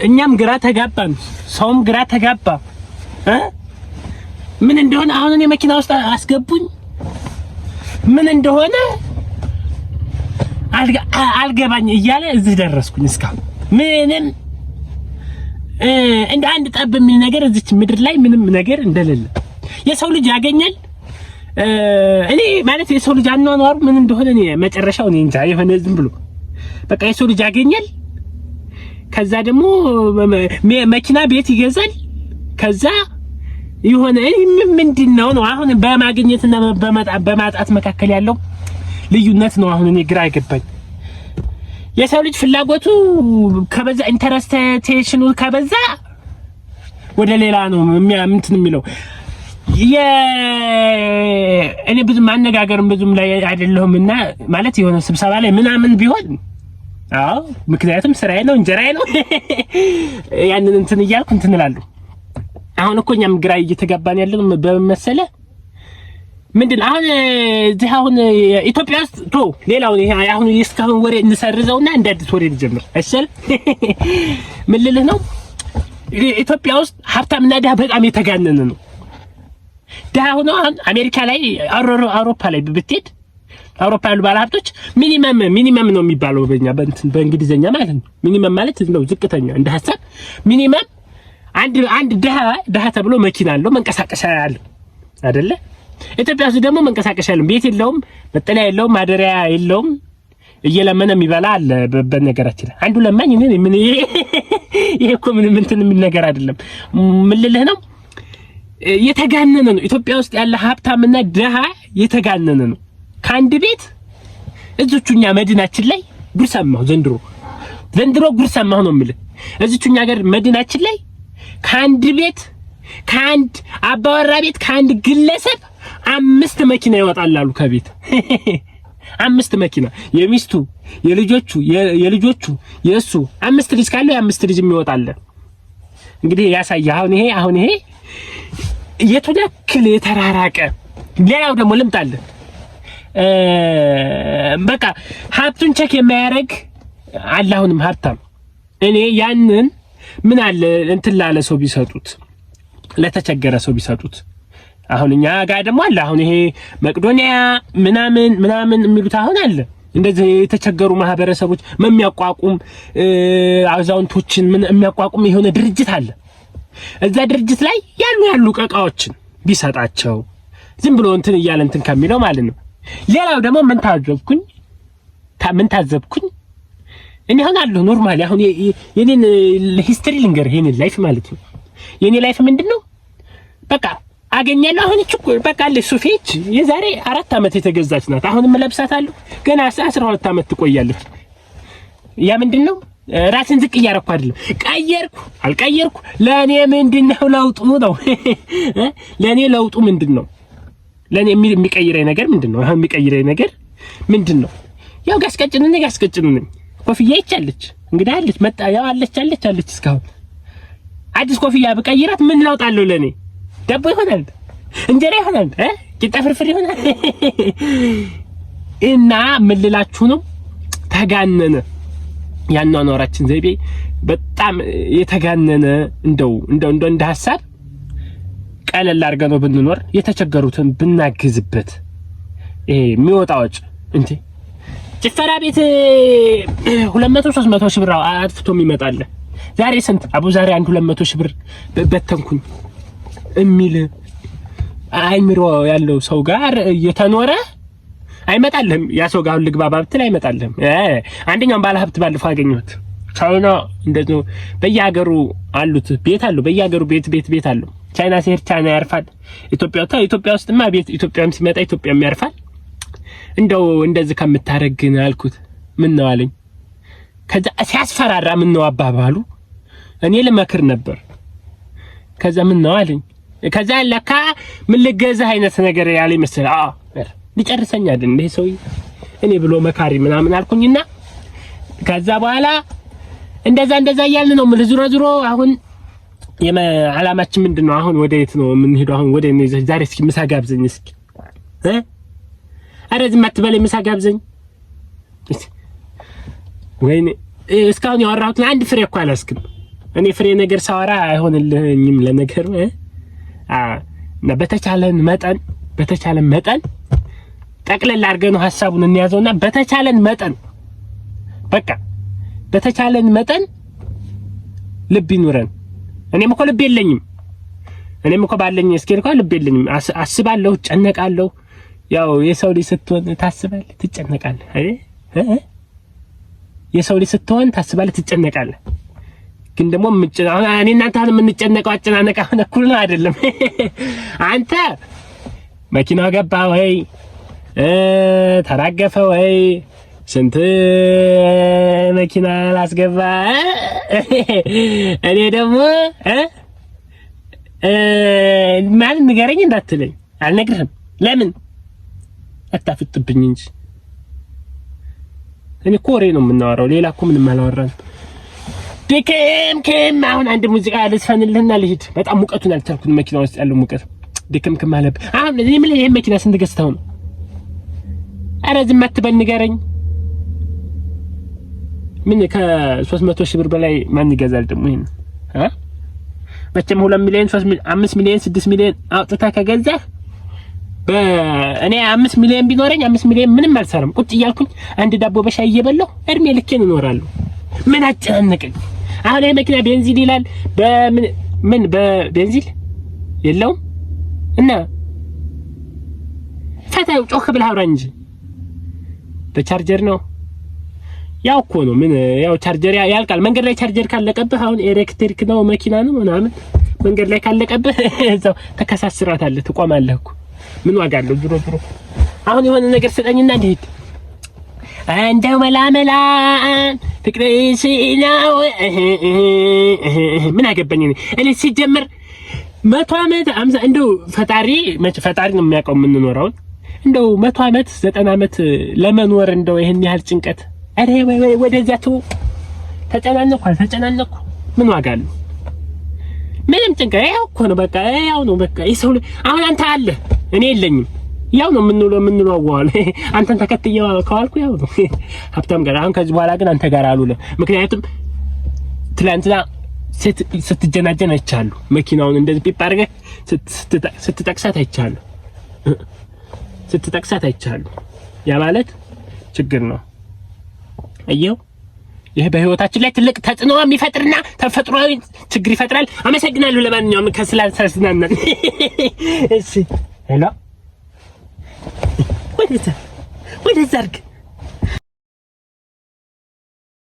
እኛም ግራ ተጋባን፣ ሰውም ግራ ተጋባ። ምን እንደሆነ አሁን እኔ መኪና ውስጥ አስገቡኝ፣ ምን እንደሆነ አልገባኝ እያለ እዚህ ደረስኩኝ። እስካሁን ምንም እንደ አንድ ጠብ የሚል ነገር እዚች ምድር ላይ ምንም ነገር እንደሌለ የሰው ልጅ ያገኛል። እኔ ማለት የሰው ልጅ አኗኗሩ ምን እንደሆነ እኔ መጨረሻው እኔ እንጃ። የሆነ ዝም ብሎ በቃ የሰው ልጅ ያገኛል። ከዛ ደግሞ መኪና ቤት ይገዛል። ከዛ የሆነ ምንድነው ነው አሁን በማግኘትና በማጣት መካከል ያለው ልዩነት ነው አሁን እኔ ግራ አይገባኝ። የሰው ልጅ ፍላጎቱ ከበዛ ኢንተረስቴሽኑ ከበዛ ወደ ሌላ ነው እንትን የሚለው። እኔ ብዙ ማነጋገርም ብዙም ላይ አይደለሁምና ማለት የሆነ ስብሰባ ላይ ምናምን ቢሆን አዎ፣ ምክንያቱም ስራዬ ነው እንጀራዬ ነው ያንን እንትን እያልኩ እንትን እላለሁ። አሁን እኮ እኛም ግራ እየተጋባን ያለን በመሰለ ምንድነው አሁን እዚህ አሁን ኢትዮጵያ ውስጥ ሌላው ይሄ አሁን እስካሁን ወሬ እንሰርዘውና እንደ አዲስ ወሬ ልጀምር አይሻል? ምን ልልህ ነው፣ ኢትዮጵያ ውስጥ ሀብታምና ድሃ በጣም የተጋነነ ነው። ድሃ ሆኖ አሜሪካ ላይ አውሮፓ ላይ ብትሄድ አውሮፓ ያሉ ባለሀብቶች ሚኒመም ነው የሚባለው በእኛ በእንግሊዘኛ ማለት ነው። ሚኒመም ማለት ነው ዝቅተኛ እንደ ሐሳብ ሚኒመም አንድ ድሃ ተብሎ መኪና አለው መንቀሳቀሻ ያለው አይደለ? ኢትዮጵያ ውስጥ ደግሞ መንቀሳቀሻ ያለው ቤት የለውም፣ መጠለያ የለውም፣ ማደሪያ የለውም፣ እየለመነ የሚበላ አለ። በነገራችን ላይ አንዱ ለማኝ ምን ይሄ እኮ ምንም እንትን የሚል ነገር አይደለም። ምን ልልህ ነው፣ የተጋነነ ነው። ኢትዮጵያ ውስጥ ያለ ሀብታምና ድሃ የተጋነነ ነው። ከአንድ ቤት እዚቹኛ መዲናችን ላይ ጉድ ሰማሁ ዘንድሮ ጉድ ሰማሁ ነው የምልህ። እዚቹኛ ሀገር መዲናችን ላይ ከአንድ አባወራ ቤት ከአንድ ግለሰብ 5 መኪና ይወጣላሉ ከቤት 5 መኪና የሚስቱ የልጆቹ የእሱ 5 ልጅ ካለው የ5 ልጅ የሚወጣለ። እንግዲህ ያሳየ አሁን ይሄ የቱን ያክል የተራራቀ። ሌላው ደግሞ ልምጣለ በቃ ሀብቱን ቼክ የማያደርግ አለ። አሁንም ሀብታም እኔ ያንን ምን አለ እንትን ላለ ሰው ቢሰጡት፣ ለተቸገረ ሰው ቢሰጡት። አሁን እኛ ጋር ደግሞ አለ አሁን ይሄ መቅዶኒያ ምናምን የሚሉት አሁን አለ እንደዚህ የተቸገሩ ማህበረሰቦች የሚያቋቁም አዛውንቶችን የሚያቋቁም የሆነ ድርጅት አለ። እዛ ድርጅት ላይ ያሉ እቃዎችን ቢሰጣቸው ዝም ብሎ እንትን እያለ እንትን ከሚለው ማለት ነው። ሌላው ደግሞ ምን ታዘብኩኝ እኔ አሁን አለሁ ኖርማሊ አሁን የኔን ሂስትሪ ልንገር፣ የኔን ላይፍ ማለት ነው። የኔ ላይፍ ምንድነው በቃ አገኛለሁ። አሁን እቺ በቃ ለሱፌች የዛሬ 4 አመት የተገዛች ናት። አሁንም ለብሳታለሁ ገና 12 አመት ትቆያለች። ያ ምንድነው ራስን ዝቅ እያረኩ አይደለም፣ አልቀየርኩ ለኔ ምንድነው ለውጡ ነው ለኔ ለውጡ ምንድነው? ለኔ የሚቀይረኝ ነገር ምንድነው? አሁን የሚቀይረኝ ነገር ምንድነው? ያው ጋስቀጭን ነኝ። ኮፍያ ይቻለች እንግዲህ አለች መጣ ያው አለች እስካሁን አዲስ ኮፍያ በቀይራት ምን ለውጣለሁ? ለኔ ዳቦ ይሆናል፣ እንጀራ ይሆናል፣ ቂጣ ፍርፍር ይሆናል። እና ምን ልላችሁ ነው፣ ተጋነነ ያኗኗራችን ዘይቤ በጣም የተጋነነ። እንደው እንደ ሐሳብ ቀለል አድርገን ነው ብንኖር፣ የተቸገሩትን ብናግዝበት። ይሄ የሚወጣዎች እንዴ ጭፈራ ቤት 200-300 ሺህ ብር አጥፍቶም ይመጣል። ዛሬ ስንት ዛሬ 200 ሺህ ብር በተንኩኝ የሚል አይምሮ ያለው ሰው ጋር እየተኖረ አይመጣልህም። ያ ሰው ጋር ልግባባ ብትል አይመጣልህም። አንደኛው ባለሀብት ባለፈው አገኘሁት። ቻይና እንደዚህ በየሀገሩ አሉት ቤት አለው፣ በየሀገሩ ቤት አለው። ቻይና ሲሄድ ቻይና ያርፋል። ኢትዮጵያ ውስጥማ ቤት ኢትዮጵያም ሲመጣ ኢትዮጵያም ያርፋል። እንደው እንደዚህ ከምታረግን አልኩት። ምን ነው አለኝ። ከዛ ሲያስፈራራ ምን ነው አባባሉ እኔ ልመክር ነበር። ከዛ ምን ነው አለኝ። ከዛ ለካ ምን ልገዛ አይነት ነገር ያለኝ መሰለኝ። ሊጨርሰኝ አይደል እንዴ ሰውዬ እኔ ብሎ መካሪ ምናምን አልኩኝና ከዛ በኋላ እንደዛ እያልን ነው ዙሮ አሁን ዓላማችን ምንድነው? አሁን ወዴት ነው የምንሄደው? አሁን ወደ እኔ ዛሬ እስኪ ምሳ ጋብዘኝ እስኪ አረ ዝም አትበለኝ፣ ምሳ ጋብዘኝ። ወይኔ እስካሁን ያወራሁት አንድ ፍሬ እኮ አላስክም። እኔ ፍሬ ነገር ሳወራ አይሆንልኝም ለነገሩ እና በተቻለን መጠን ጠቅለል አድርገን ሐሳቡን እንያዘውና በተቻለን መጠን ልብ ይኑረን። እኔም እኮ ልብ የለኝም። እኔም እኮ ባለኝ እስኪ እንኳን ልብ የለኝም። አስባለሁ፣ ጨነቃለሁ። ያው የሰው ልጅ ስትሆን ታስባለህ፣ ትጨነቃለህ አይደል? የሰው ልጅ ስትሆን ታስባለህ፣ ትጨነቃለህ። ግን ደግሞ አሁን እኔ እናንተ የምንጨነቀው አጨናነቅ አሁን እኩል ነው አይደለም? አንተ መኪናው ገባ ወይ ተራገፈ ወይ ስንት መኪና ላስገባ፣ እኔ ደግሞ ማን ንገረኝ እንዳትለኝ አልነግርህም። ለምን አታፍጥብኝ እንጂ እኔ እኮ ወሬ ነው የምናወራው፣ ሌላ እኮ ምንም አላወራንም። ድክም አሁን አንድ ሙዚቃ ልስፈንልህና ልሂድ። በጣም ሙቀቱን አልቻልኩትም፣ መኪና ውስጥ ያለው ሙቀት ድክም አለብህ። አሁን እኔ ምን ይሄን መኪና ስንት ገዝተኸው ነው? ኧረ ዝም አትበል ንገረኝ። ምን ከ300 ሺህ ብር በላይ ማን ይገዛል ደግሞ ይሄን? መቼም 2 ሚሊዮን 5 ሚሊዮን 6 ሚሊዮን አውጥተህ ከገዛህ እኔ 5 ሚሊዮን ቢኖረኝ 5 ሚሊዮን ምንም አልሰራም። ቁጭ እያልኩኝ አንድ ዳቦ በሻይ እየበላሁ እድሜ ልኬን እኖራለሁ። ምን አጨናነቀኝ? አሁን ይሄ መኪና ቤንዚን ይላል። ምን በቤንዚን የለውም እና ፈታው ጮክ ብለህ አውራ እንጂ በቻርጀር ነው። ያው እኮ ነው። ምን ያው ቻርጀር ያልቃል። መንገድ ላይ ቻርጀር ካለቀብህ አሁን ኤሌክትሪክ ነው መኪና ነው ምናምን መንገድ ላይ ካለቀብህ እዛው ተከሳስራታለህ፣ ትቆማለህ እኮ ምን ዋጋ አለው? ድሮ አሁን የሆነ ነገር ስጠኝና እንዴት እንደው መላመላ ፍቅርሽ ነው ምን አገባኝ እኔ ሲጀምር 100 ዓመት 50 እንደው ፈጣሪ ነው የሚያውቀው የምንኖረውን እንደው 100 ዓመት 90 ዓመት ለመኖር እንደው ይሄን ያህል ጭንቀት አረ ወይ ወደዚያ ተጨናነኩ ምን ዋጋ አለው? ምንም ጭንቀት ያው እኮ ነው በቃ ያው ነው በቃ የሰው አሁን አንተ አለ እኔ የለኝም ያው ነው የምንለው ዋል አንተን ተከትየው ከዋልኩ ያው ነው ሀብታም ጋር አሁን ከዚህ በኋላ ግን አንተ ጋር አሉለ ምክንያቱም ትላንትና ስትጀናጀን አይቻለሁ መኪናውን እንደዚህ ፒፕ አድርገህ ስትጠቅሳት አይቻለሁ ያ ማለት ችግር ነው አየው ይሄ በህይወታችን ላይ ትልቅ ተጽዕኖ የሚፈጥርና ተፈጥሯዊ ችግር ይፈጥራል። አመሰግናለሁ። ለማንኛውም ከስላልተስናናን እሺ ሄሎ ወደዛ አድርግ